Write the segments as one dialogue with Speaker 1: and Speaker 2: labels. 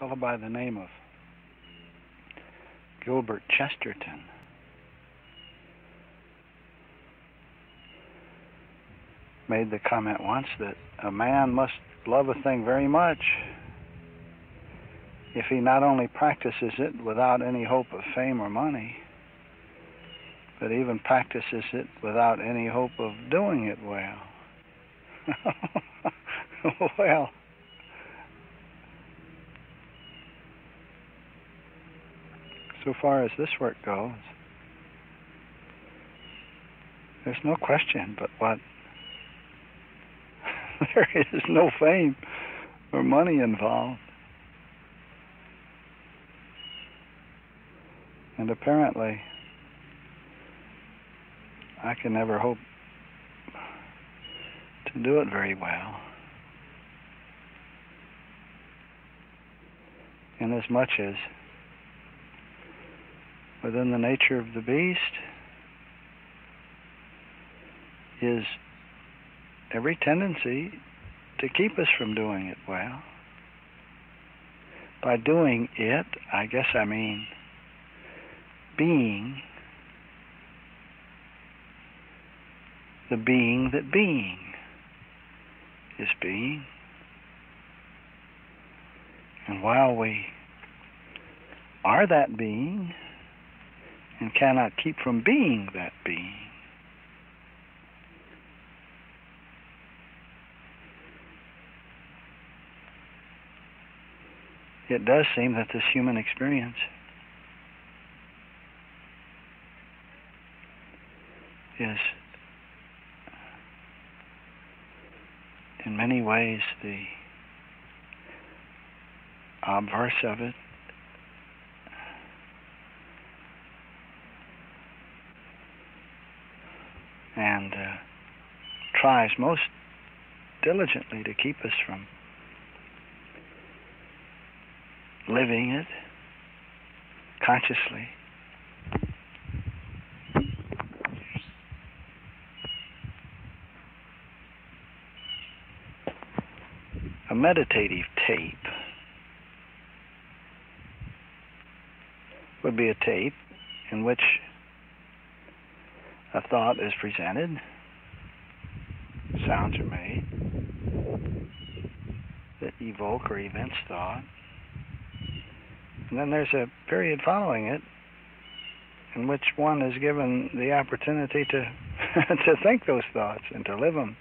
Speaker 1: fellow by the name of Gilbert Chesterton made the comment once that a man must love a thing very much if he not only practices it without any hope of fame or money, but even practices it without any hope of doing it well. Well, so far as this work goes, there's no question but what there is no fame or money involved. And apparently, I can never hope to do it very well, inasmuch as within the nature of the beast is every tendency to keep us from doing it well. By doing it, I guess I mean being the being that being is being. And while we are that being and cannot keep from being that being, it does seem that this human experience is in many ways the obverse of it, and tries most diligently to keep us from living it consciously. A meditative tape would be a tape in which a thought is presented, sounds are made that evoke or evince thought, and then there's a period following it in which one is given the opportunity to to think those thoughts and to live them.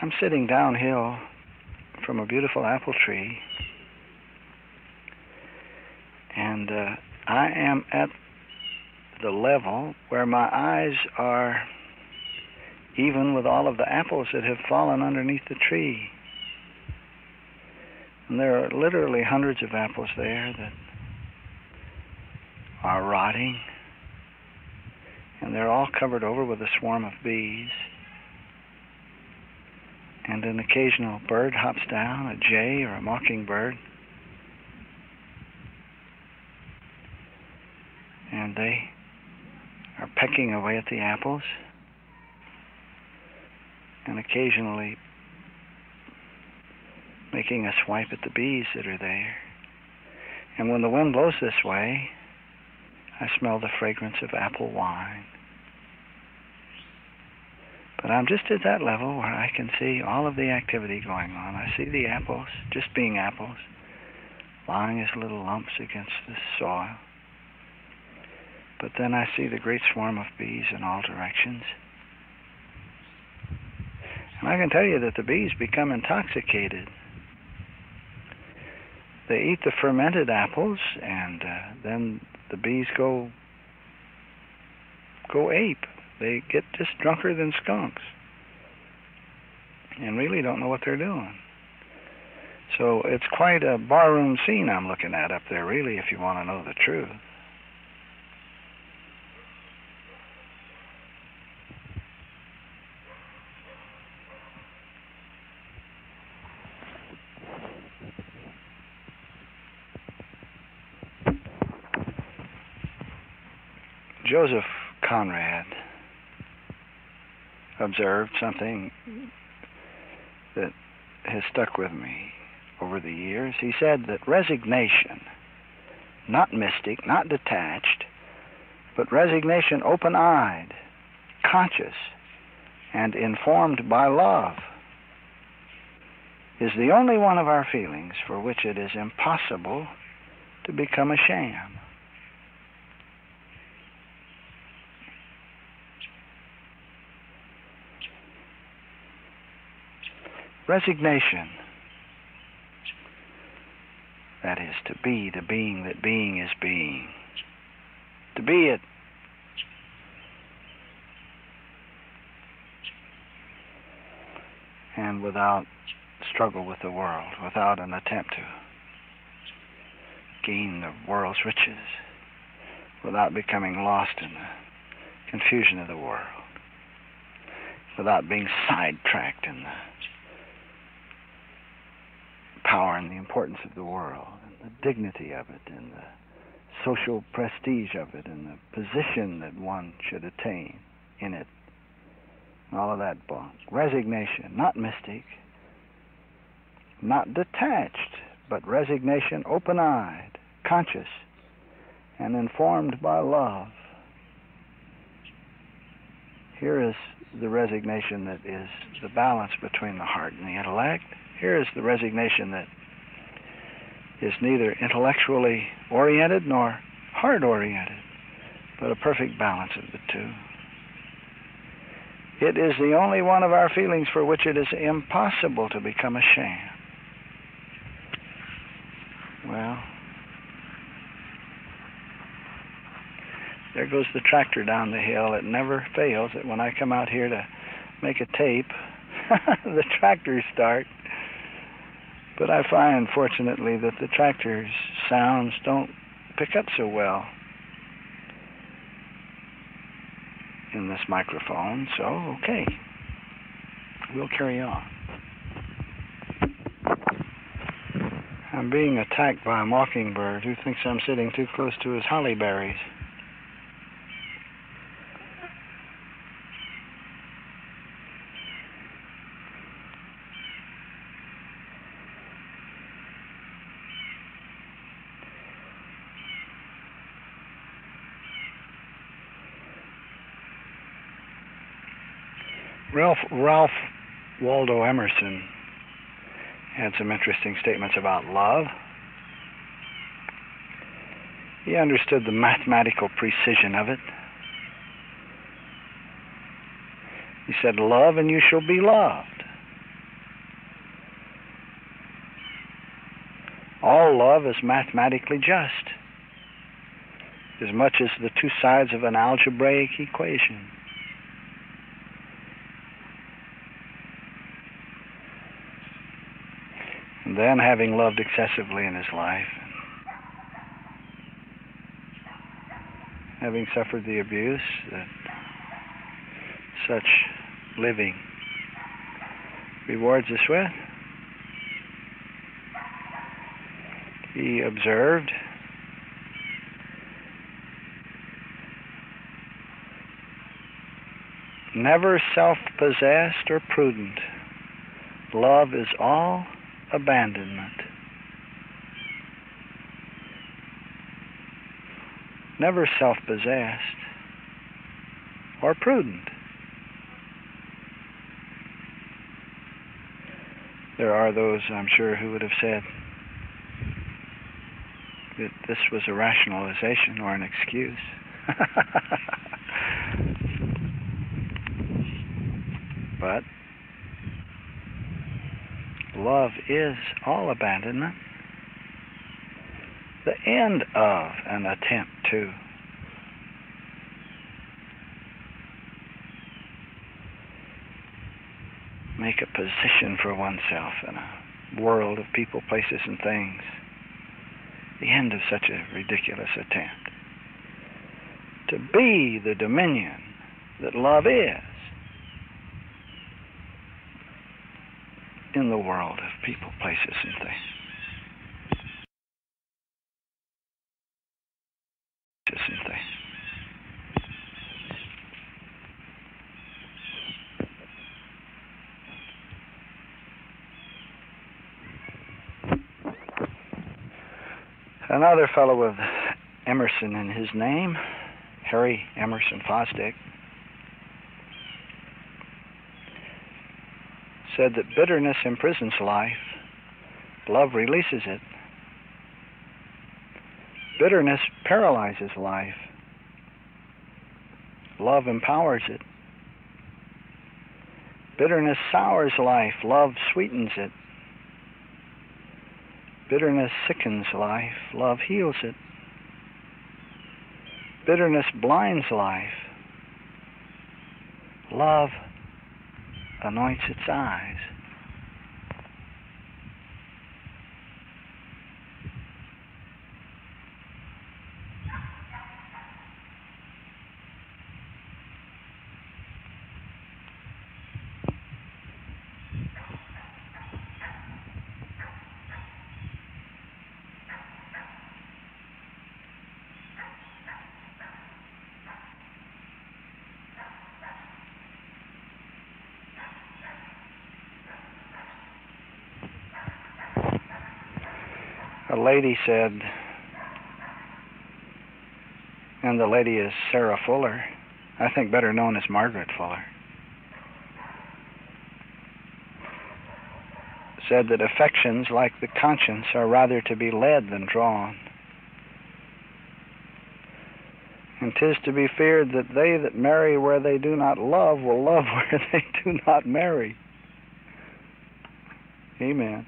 Speaker 1: I'm sitting downhill from a beautiful apple tree, and I am at the level where my eyes are even with all of the apples that have fallen underneath the tree. And there are literally hundreds of apples there that are rotting, and they're all covered over with a swarm of bees. And an occasional bird hops down, a jay or a mockingbird, and they are pecking away at the apples and occasionally making a swipe at the bees that are there. And when the wind blows this way, I smell the fragrance of apple wine. But I'm just at that level where I can see all of the activity going on. I see the apples, just being apples, lying as little lumps against the soil. But then I see the great swarm of bees in all directions. And I can tell you that the bees become intoxicated. They eat the fermented apples, and then the bees go ape. They get just drunker than skunks and really don't know what they're doing. So it's quite a barroom scene I'm looking at up there, really, if you want to know the truth. Joseph Conrad observed something that has stuck with me over the years. He said that resignation, not mystic, not detached, but resignation open-eyed, conscious, and informed by love, is the only one of our feelings for which it is impossible to become a sham. Resignation, that is, to be the being that being is being. To be it. And without struggle with the world, without an attempt to gain the world's riches, without becoming lost in the confusion of the world, without being sidetracked in the power and the importance of the world, and the dignity of it, and the social prestige of it, and the position that one should attain in it, and all of that bunk. Resignation, not mystic, not detached, but resignation open-eyed, conscious, and informed by love. Here is the resignation that is the balance between the heart and the intellect. Here is the resignation that is neither intellectually oriented nor heart-oriented, but a perfect balance of the two. It is the only one of our feelings for which it is impossible to become a sham. Well, there goes the tractor down the hill. It never fails that when I come out here to make a tape, the tractors start. But I find, fortunately, that the tractor's sounds don't pick up so well in this microphone, so okay, we'll carry on. I'm being attacked by a mockingbird who thinks I'm sitting too close to his holly berries. Ralph Waldo Emerson had some interesting statements about love. He understood the mathematical precision of it. He said, "Love and you shall be loved." All love is mathematically just, as much as the two sides of an algebraic equation. And then, having loved excessively in his life, having suffered the abuse that such living rewards us with, he observed never self-possessed or prudent. Love is all abandonment. Never self-possessed or prudent. There are those, I'm sure, who would have said that this was a rationalization or an excuse. But love is all abandonment, the end of an attempt to make a position for oneself in a world of people, places, and things. The end of such a ridiculous attempt. To be the dominion that love is in the world of people, places, and things. Another fellow with Emerson in his name, Harry Emerson Fosdick, said that bitterness imprisons life, love releases it. Bitterness paralyzes life, love empowers it. Bitterness sours life, love sweetens it. Bitterness sickens life, love heals it. Bitterness blinds life, love anoints its eyes. A lady said, and the lady is Sarah Fuller, I think better known as Margaret Fuller, said that affections, like the conscience, are rather to be led than drawn. And 'tis to be feared that they that marry where they do not love will love where they do not marry. Amen.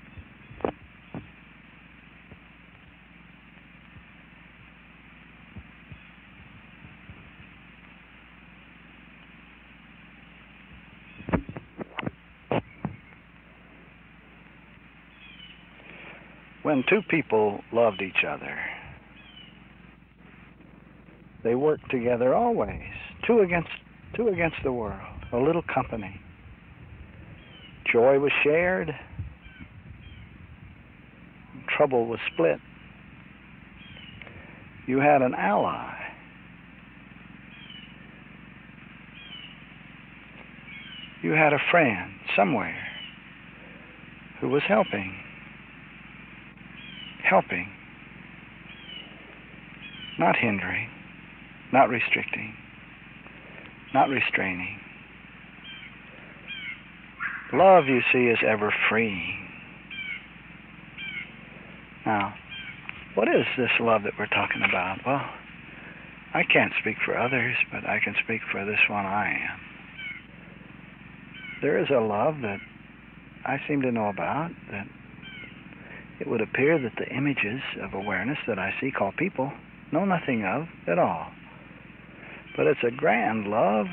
Speaker 1: When two people loved each other, they worked together always, two against the world, a little company. Joy was shared, trouble was split. You had an ally. You had a friend somewhere who was helping, not hindering, not restricting, not restraining. Love, you see, is ever freeing. Now, what is this love that we're talking about? Well, I can't speak for others, but I can speak for this one I am. There is a love that I seem to know about, that it would appear that the images of awareness that I see called people know nothing of at all. But it's a grand love,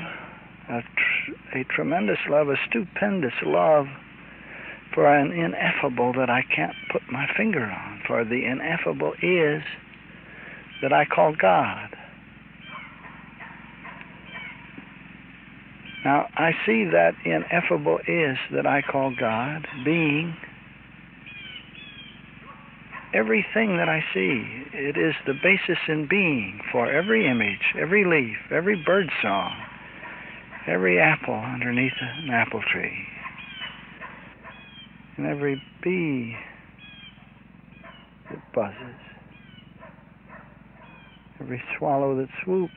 Speaker 1: a tremendous love, a stupendous love for an ineffable that I can't put my finger on. For the ineffable is that I call God. Now, I see that ineffable is that I call God being everything that I see. It is the basis in being for every image, every leaf, every bird song, every apple underneath an apple tree, and every bee that buzzes, every swallow that swoops,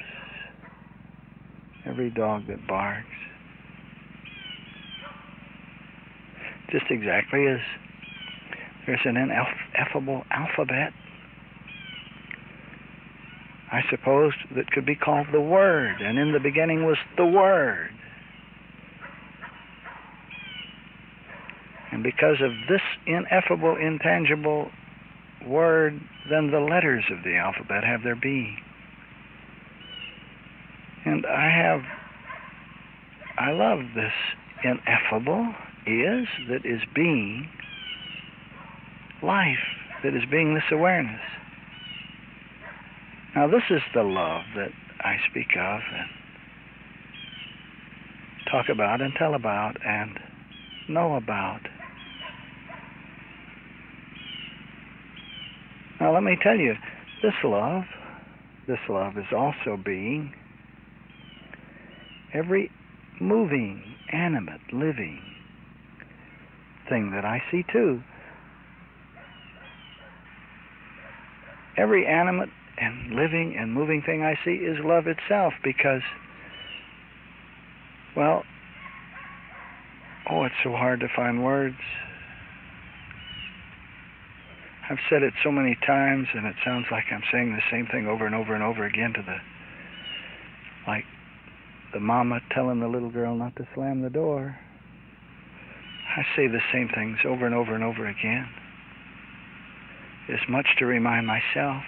Speaker 1: every dog that barks. Just exactly as there's an ineffable alphabet, I suppose, that could be called the Word, and in the beginning was the Word. And because of this ineffable, intangible Word, then the letters of the alphabet have their being. And I love this ineffable is that is being life, that is being this awareness. Now this is the love that I speak of and talk about and tell about and know about. Now let me tell you, this love is also being every moving, animate, living thing that I see too. every animate and living and moving thing I see is love itself, because, well, it's so hard to find words. I've said it so many times, and it sounds like I'm saying the same thing over and over and over again like the mama telling the little girl not to slam the door. I say the same things over and over and over again, as much to remind myself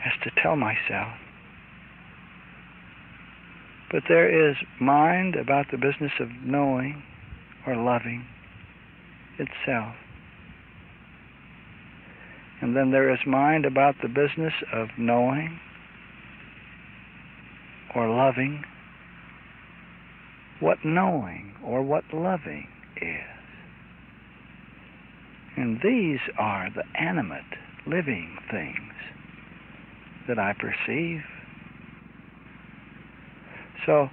Speaker 1: as to tell myself. But there is mind about the business of knowing or loving itself. And then there is mind about the business of knowing or loving what knowing or what loving is. And these are the animate, living things that I perceive. So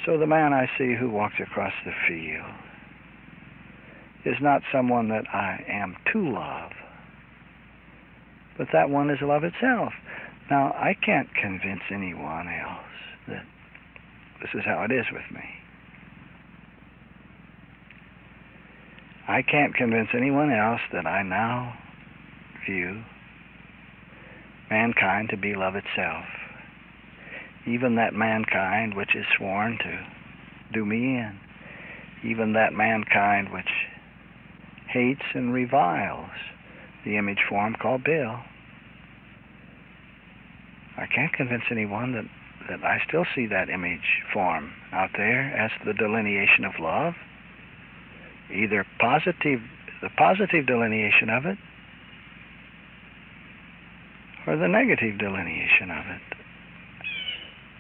Speaker 1: the man I see who walks across the field is not someone that I am to love, but that one is love itself. Now, I can't convince anyone else that this is how it is with me. I can't convince anyone else that I now view mankind to be love itself, even that mankind which is sworn to do me in, even that mankind which hates and reviles the image form called Bill. I can't convince anyone that I still see that image form out there as the delineation of love, either the positive delineation of it, or the negative delineation of it.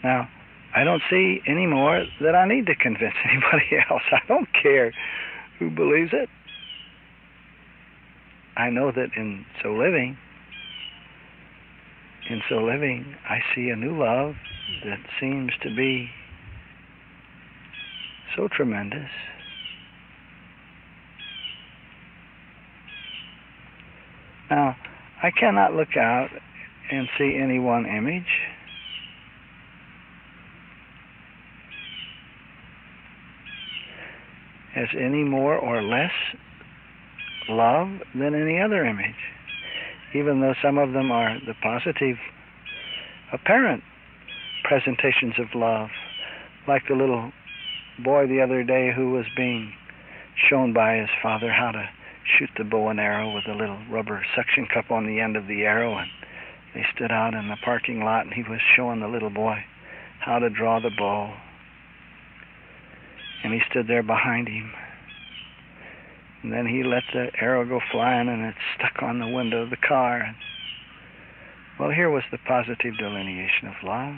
Speaker 1: Now, I don't see any more that I need to convince anybody else. I don't care who believes it. I know that in so living, I see a new love that seems to be so tremendous. Now, I cannot look out and see any one image. As any more or less love than any other image, even though some of them are the positive, apparent presentations of love, like the little boy the other day who was being shown by his father how to shoot the bow and arrow with a little rubber suction cup on the end of the arrow, and they stood out in the parking lot and he was showing the little boy how to draw the bow, and he stood there behind him, and then he let the arrow go flying and it stuck on the window of the car. Well, here was the positive delineation of love.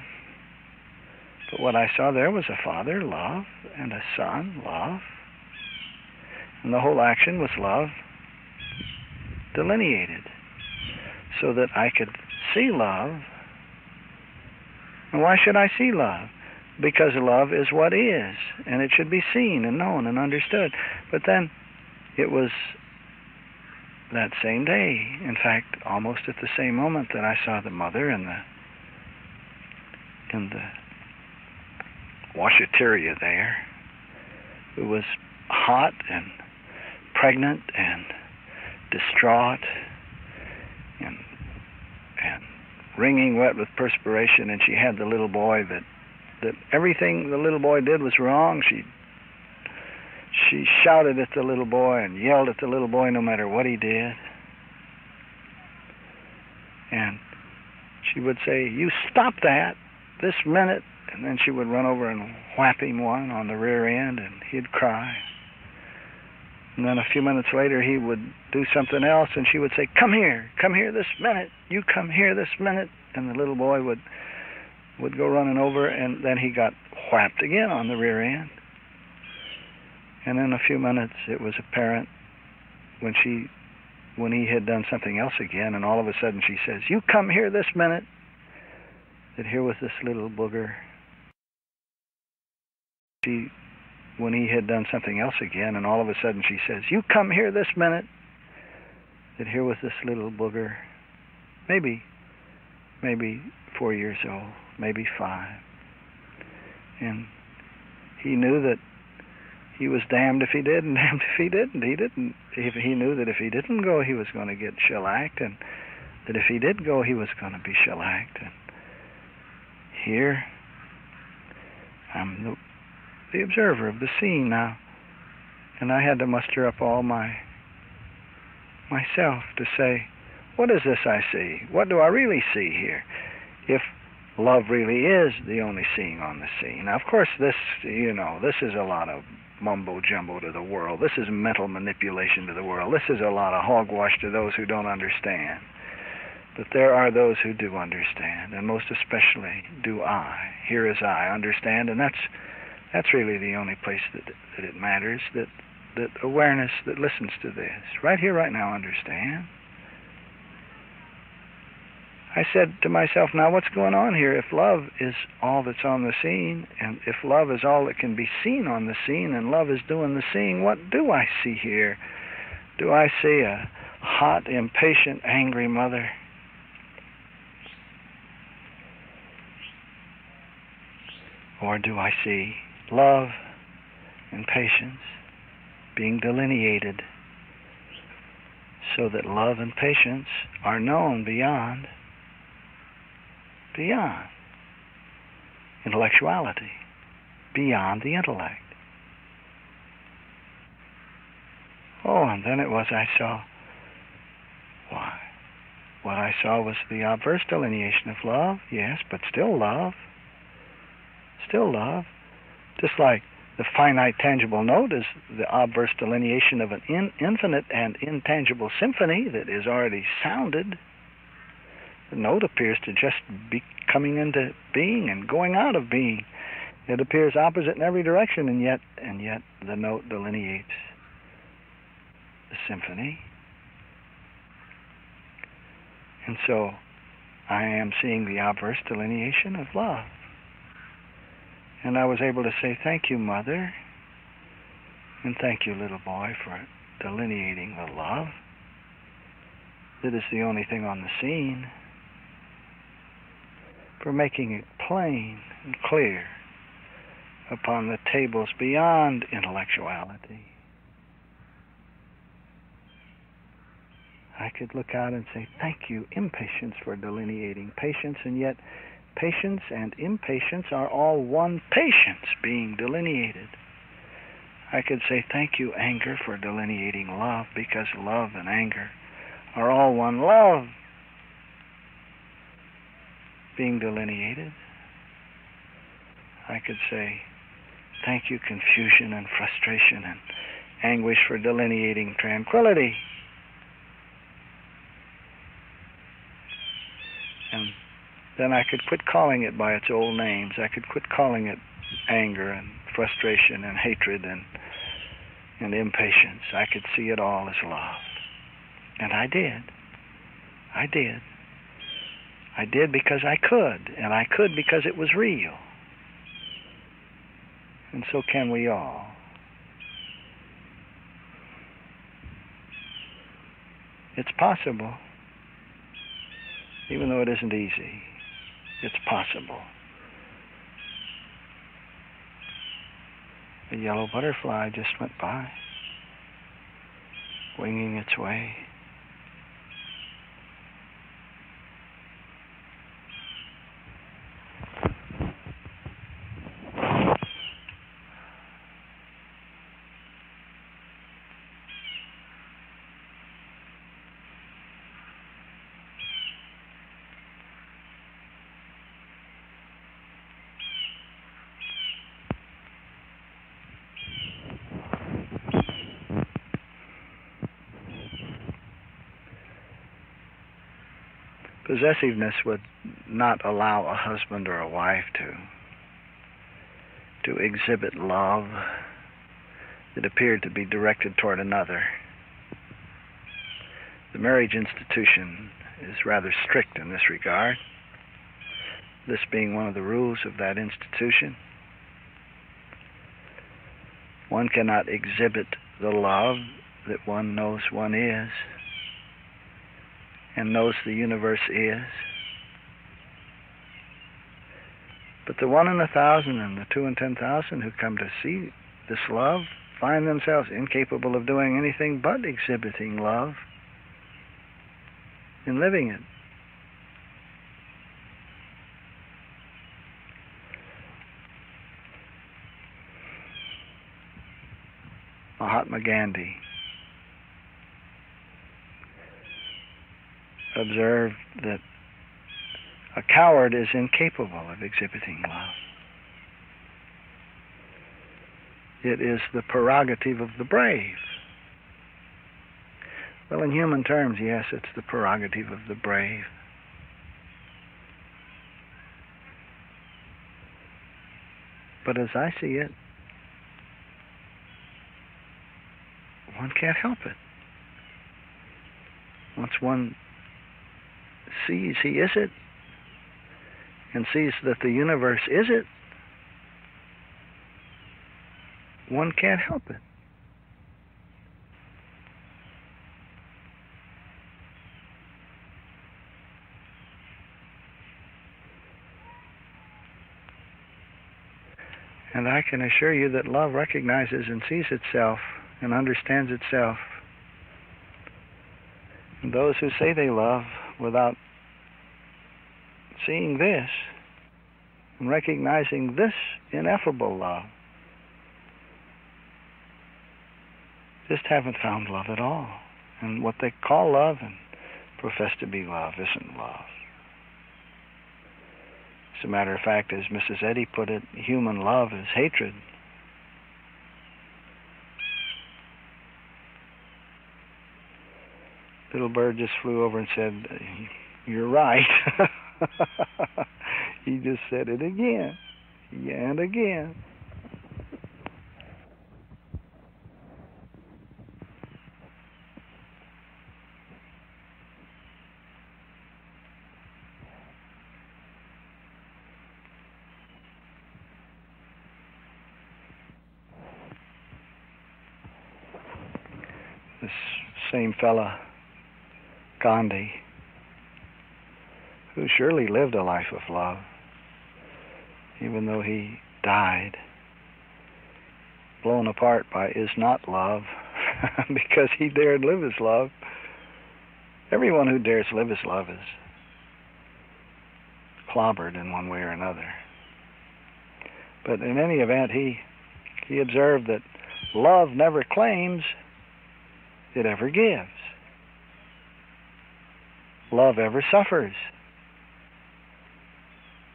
Speaker 1: But what I saw there was a father, love, and a son, love. And the whole action was love delineated so that I could see love. And why should I see love? Because love is what is, and it should be seen and known and understood. But then it was that same day, in fact, almost at the same moment, that I saw the mother in the washateria there, who was hot and pregnant and distraught and wringing wet with perspiration, and she had the little boy that everything the little boy did was wrong. She shouted at the little boy and yelled at the little boy no matter what he did. And she would say, "You stop that this minute." And then she would run over and whap him one on the rear end, and he'd cry. And then a few minutes later, he would do something else, and she would say, come here this minute. You come here this minute." And the little boy would go running over, and then he got whapped again on the rear end. And in a few minutes, it was apparent when he had done something else again, and all of a sudden she says, "You come here this minute," that here was this little booger. When he had done something else again, and all of a sudden she says, "You come here this minute," that here was this little booger maybe 4 years old, maybe 5. And he knew that he was damned if he did and damned if he didn't. He knew that if he didn't go, he was going to get shellacked, and that if he did go, he was going to be shellacked. And here, I'm the observer of the scene now, and I had to muster up all myself to say, what is this I see? What do I really see here? If love really is the only seeing on the scene. Now, of course, this is a lot of mumbo-jumbo to the world. This is mental manipulation to the world. This is a lot of hogwash to those who don't understand. But there are those who do understand, and most especially do I. Here is I, understand, and that's really the only place that it matters, that awareness that listens to this. Right here, right now, understand. I said to myself, now what's going on here? If love is all that's on the scene, and if love is all that can be seen on the scene, and love is doing the seeing, what do I see here? Do I see a hot, impatient, angry mother? Or do I see love and patience being delineated so that love and patience are known beyond intellectuality, beyond the intellect? Oh, and then it was I saw, why? What I saw was the obverse delineation of love, yes, but still love. Still love. Just like the finite tangible note is the obverse delineation of an infinite and intangible symphony that is already sounded. The note appears to just be coming into being and going out of being. It appears opposite in every direction, and yet the note delineates the symphony. And so I am seeing the obverse delineation of love. And I was able to say, thank you, Mother, and thank you, little boy, for delineating the love that is the only thing on the scene, for making it plain and clear upon the tables beyond intellectuality. I could look out and say, thank you, impatience, for delineating patience, and yet patience and impatience are all one patience being delineated. I could say, thank you, anger, for delineating love, because love and anger are all one love being delineated. I could say, thank you, confusion and frustration and anguish, for delineating tranquility. And then I could quit calling it by its old names. I could quit calling it anger and frustration and hatred and impatience. I could see it all as love. And I did. I did. I did because I could, and I could because it was real. And so can we all. It's possible, even though it isn't easy. It's possible. A yellow butterfly just went by, winging its way. Possessiveness would not allow a husband or a wife to exhibit love that appeared to be directed toward another. The marriage institution is rather strict in this regard, this being one of the rules of that institution. One cannot exhibit the love that one knows one is, and knows the universe is. But the 1 in 1,000 and the 2 in 10,000 who come to see this love find themselves incapable of doing anything but exhibiting love and living it. Mahatma Gandhi observed that a coward is incapable of exhibiting love. It is the prerogative of the brave. Well, in human terms, yes, it's the prerogative of the brave. But as I see it, one can't help it. Once one sees he is it, and sees that the universe is it, one can't help it. And I can assure you that love recognizes and sees itself and understands itself. And those who say they love without seeing this and recognizing this ineffable love just haven't found love at all. And what they call love and profess to be love isn't love. As a matter of fact, as Mrs. Eddy put it, human love is hatred. Little bird just flew over and said, "You're right." He just said it again and again. This same fella, Gandhi, who surely lived a life of love, even though he died blown apart by is not love, because he dared live his love. Everyone who dares live his love is clobbered in one way or another. But in any event, he observed that love never claims, it ever gives. Love ever suffers.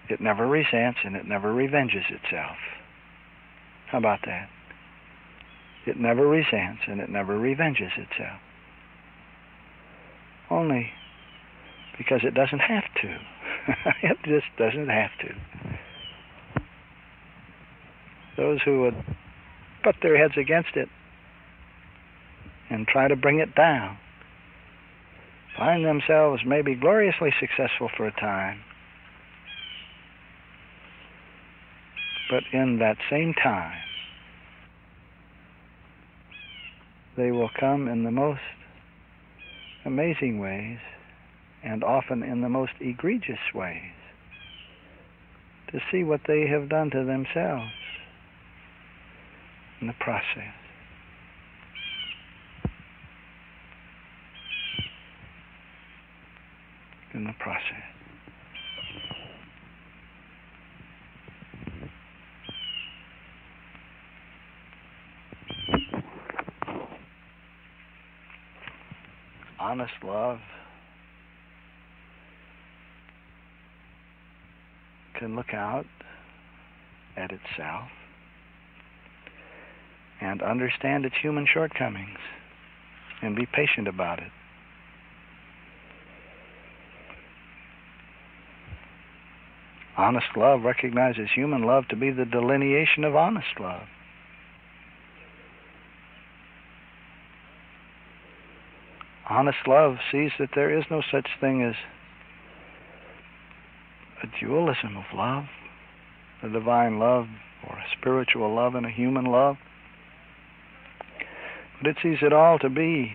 Speaker 1: It never resents and it never revenges itself. How about that? It never resents and it never revenges itself. Only because it doesn't have to. It just doesn't have to. Those who would put their heads against it and try to bring it down find themselves maybe gloriously successful for a time, but in that same time they will come in the most amazing ways and often in the most egregious ways to see what they have done to themselves in the process. In the process. Honest love can look out at itself and understand its human shortcomings and be patient about it. Honest love recognizes human love to be the delineation of honest love. Honest love sees that there is no such thing as a dualism of love, a divine love or a spiritual love and a human love. But it sees it all to be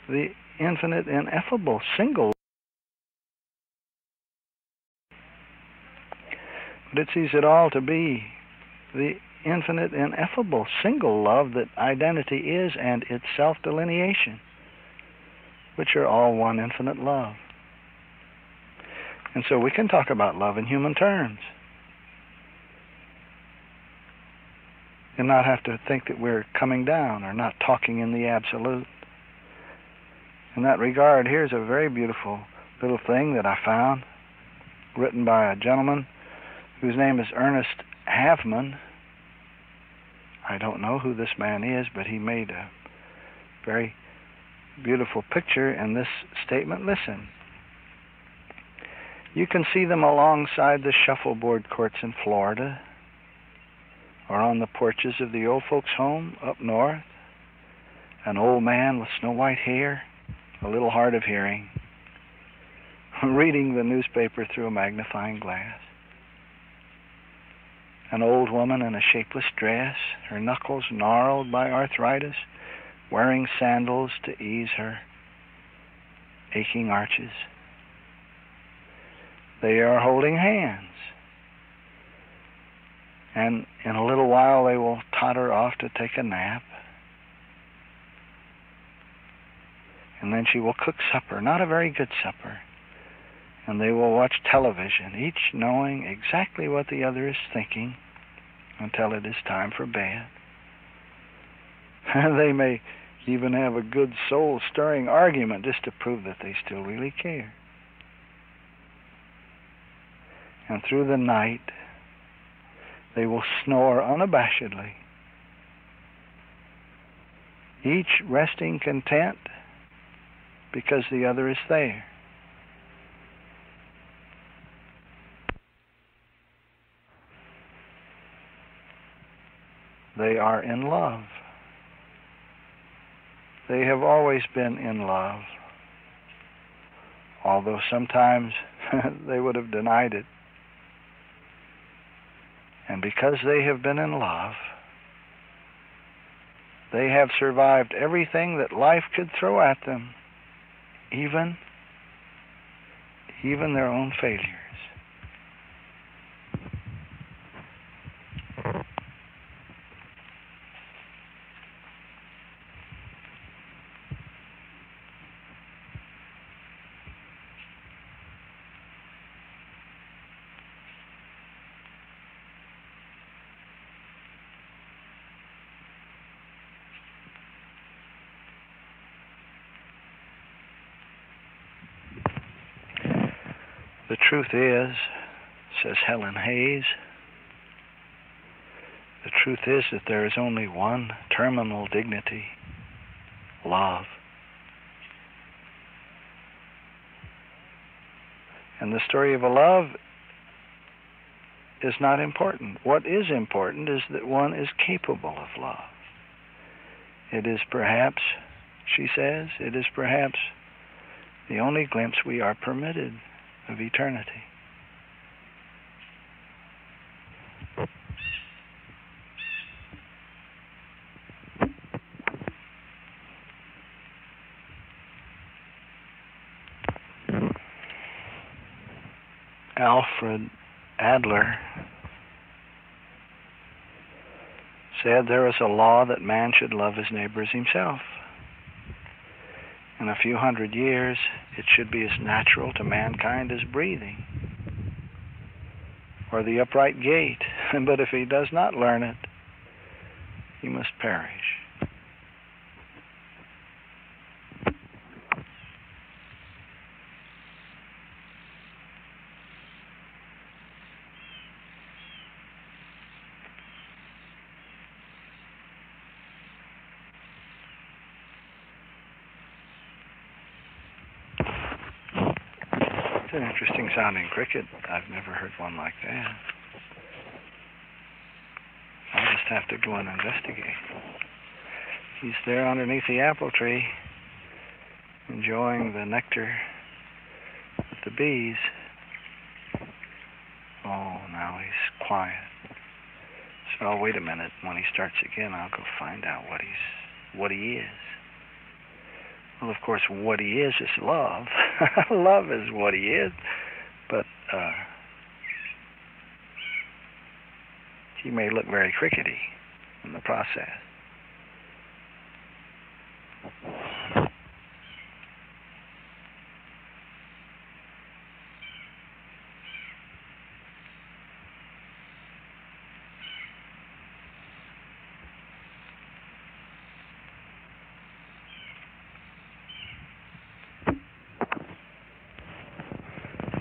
Speaker 1: the infinite, ineffable, single But it sees it all to be the infinite, ineffable, single love that identity is and its self-delineation, which are all one infinite love. And so we can talk about love in human terms and not have to think that we're coming down or not talking in the absolute. In that regard, here's a very beautiful little thing that I found, written by a gentleman whose name is Ernest Havman. I don't know who this man is, but he made a very beautiful picture in this statement. Listen. You can see them alongside the shuffleboard courts in Florida, or on the porches of the old folks' home up north. An old man with snow white hair, a little hard of hearing, reading the newspaper through a magnifying glass. An old woman in a shapeless dress, her knuckles gnarled by arthritis, wearing sandals to ease her aching arches. They are holding hands, and in a little while they will totter off to take a nap, and then she will cook supper, not a very good supper, and they will watch television, each knowing exactly what the other is thinking until it is time for bed. They may even have a good soul-stirring argument just to prove that they still really care. And through the night, they will snore unabashedly, each resting content because the other is there. They are in love. They have always been in love, although sometimes they would have denied it. And because they have been in love, they have survived everything that life could throw at them, even their own failures. The truth is, says Helen Hayes, the truth is that there is only one terminal dignity, love. And the story of a love is not important. What is important is that one is capable of love. It is perhaps, she says, it is perhaps the only glimpse we are permitted of eternity. Alfred Adler said there is a law that man should love his neighbor as himself. In a few hundred years, it should be as natural to mankind as breathing or the upright gait. But if he does not learn it, he must perish. It's an interesting sounding cricket. I've never heard one like that. I'll just have to go and investigate. He's there underneath the apple tree, enjoying the nectar with the bees. Oh, now he's quiet. So I'll wait a minute. When he starts again, I'll go find out what he is. Well, of course, what he is love. Love is what he is. But She may look very crickety in the process.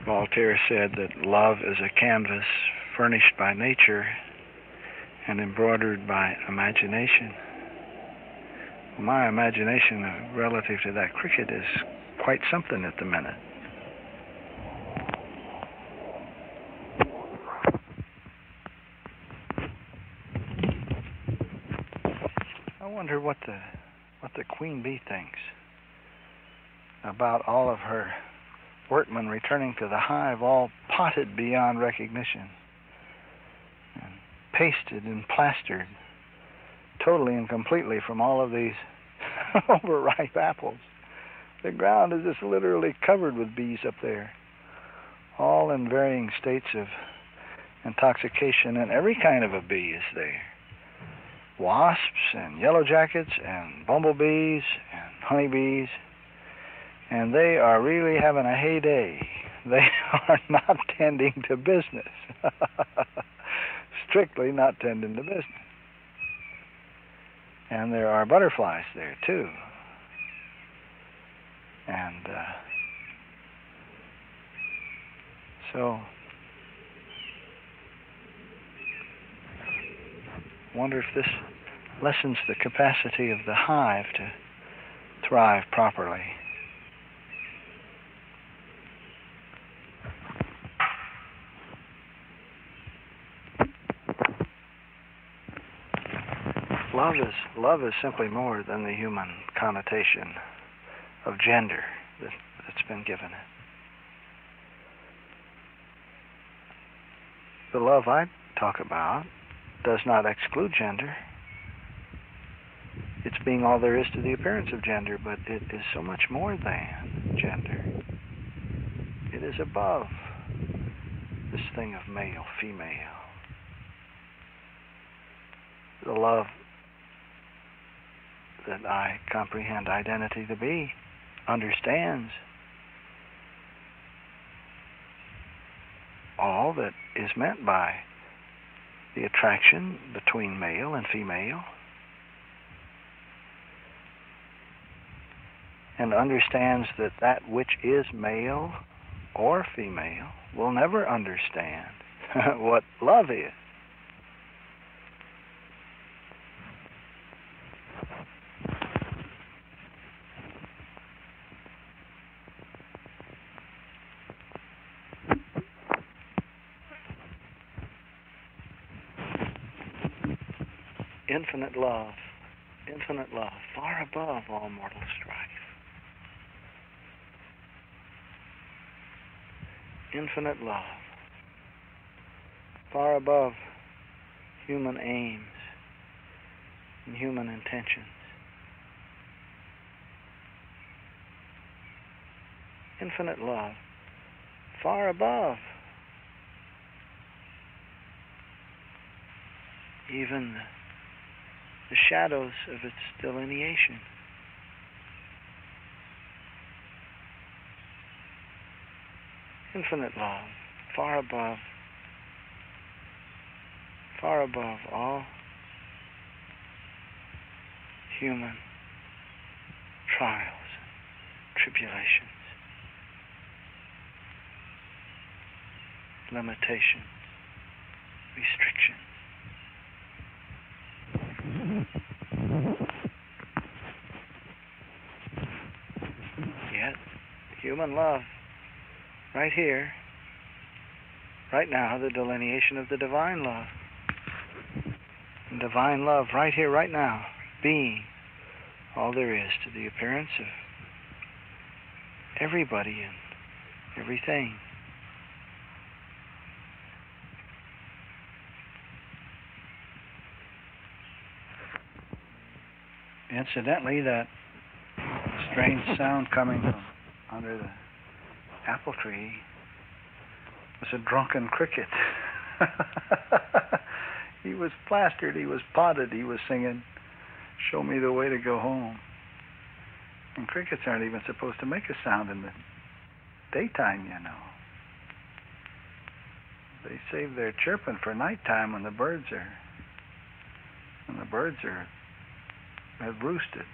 Speaker 1: Voltaire said that love is a canvas furnished by nature and embroidered by imagination. Well, my imagination relative to that cricket is quite something at the minute. I wonder what the queen bee thinks about all of her workmen returning to the hive all potted beyond recognition and pasted and plastered totally and completely from all of these overripe apples. The ground is just literally covered with bees up there, all in varying states of intoxication, and every kind of a bee is there. Wasps and yellow jackets and bumblebees and honeybees. And they are really having a heyday. They are not tending to business. Strictly not tending to business. And there are butterflies there, too. And so, wonder if this lessens the capacity of the hive to thrive properly. Love is simply more than the human connotation of gender that's been given it. The love I talk about does not exclude gender. It's being all there is to the appearance of gender, but it is so much more than gender. It is above this thing of male, female. The love that I comprehend identity to be understands all that is meant by the attraction between male and female, and understands that that which is male or female will never understand what love is. Infinite love, far above all mortal strife. Infinite love, far above human aims and human intentions. Infinite love, far above even the shadows of its delineation. Infinite love, far above all human trials, tribulations, limitations, restrictions. Yet, human love, right here, right now, the delineation of the divine love. And divine love, right here, right now, being all there is to the appearance of everybody and everything. Incidentally, that strange sound coming from under the apple tree was a drunken cricket. He was plastered, he was potted, he was singing, "Show me the way to go home." And crickets aren't even supposed to make a sound in the daytime, you know. They save their chirping for nighttime when the birds have roosted.